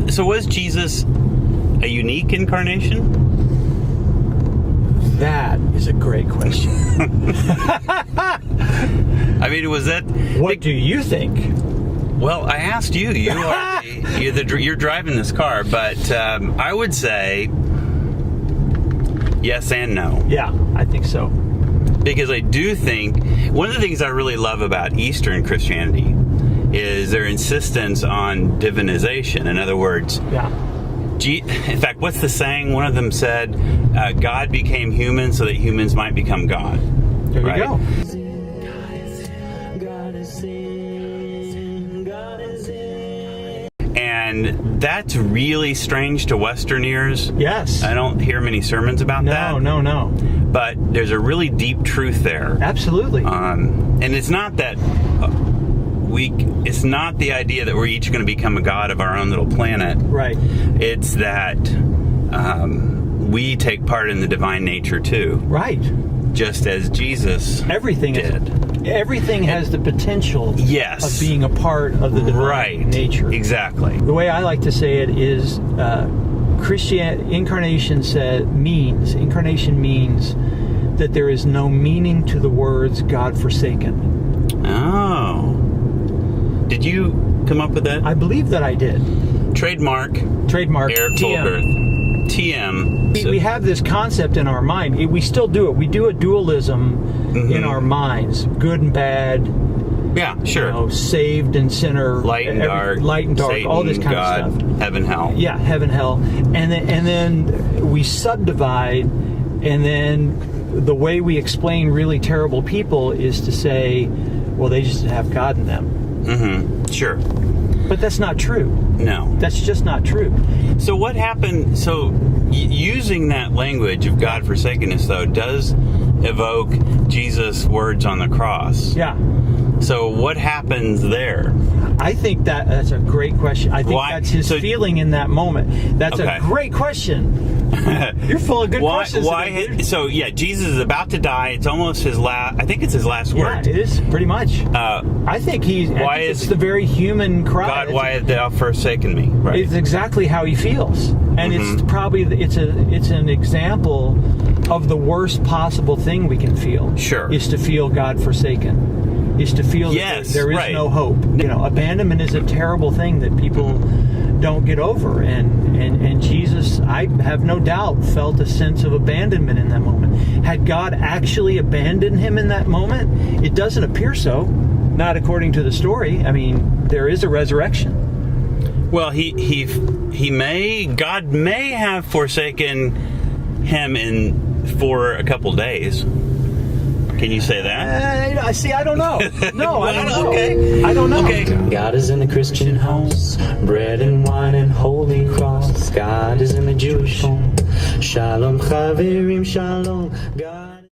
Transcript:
So was Jesus a unique incarnation? That is a great question. I mean, was that... What do you think? Well, I asked you. You're driving this car, but I would say yes and no. Yeah, I think so. Because I do think one of the things I really love about Eastern Christianity is their insistence on divinization. In other words, in fact, what's the saying? One of them said, God became human so that humans might become God. There you go. And that's really strange to Western ears. Yes. I don't hear many sermons about that. No. But there's a really deep truth there. Absolutely. And it's not that it's not the idea that we're each going to become a god of our own little planet. Right. It's that we take part in the divine nature too. Right. Just as Jesus did. Everything has the potential of being a part of the divine nature. Exactly. The way I like to say it is incarnation means that there is no meaning to the words God forsaken. Oh. Did you come up with that? I believe that I did. Trademark. Eric Tolgerth. TM. We have this concept in our mind. We still do it. We do a dualism in our minds. Good and bad. Yeah, sure. Saved and sinner. Light and dark. Satan, all this kind God, of stuff. Heaven, hell. Yeah, heaven, hell. And then we subdivide, and then the way we explain really terrible people is to say, well, they just have God in them. Mm-hmm. Sure. But that's not true. No. That's just not true. So what happened? So using that language of God forsakenness, though, does evoke Jesus' words on the cross. Yeah. So what happens there? I think that's a great question. I think that's his feeling in that moment. That's a great question. You're full of good questions. So Jesus is about to die. It's almost his last. I think it's his last word. Yeah, it is pretty much. I think it's the very human cry. God, why hast thou forsaken me? Right. It's exactly how he feels, and it's probably it's an example of the worst possible thing we can feel. Sure, is to feel God forsaken. Is to feel that there is no hope. Abandonment is a terrible thing that people don't get over, and Jesus, I have no doubt, felt a sense of abandonment in that moment. Had God actually abandoned him in that moment? It doesn't appear so, not according to the story. I mean, there is a resurrection. Well, God may have forsaken him for a couple days. Can you say that? I don't know. No, I don't know. Okay. I don't know. Okay. God is in the Christian house, bread and wine and holy cross. God is in the Jewish home. Shalom chaverim, shalom. God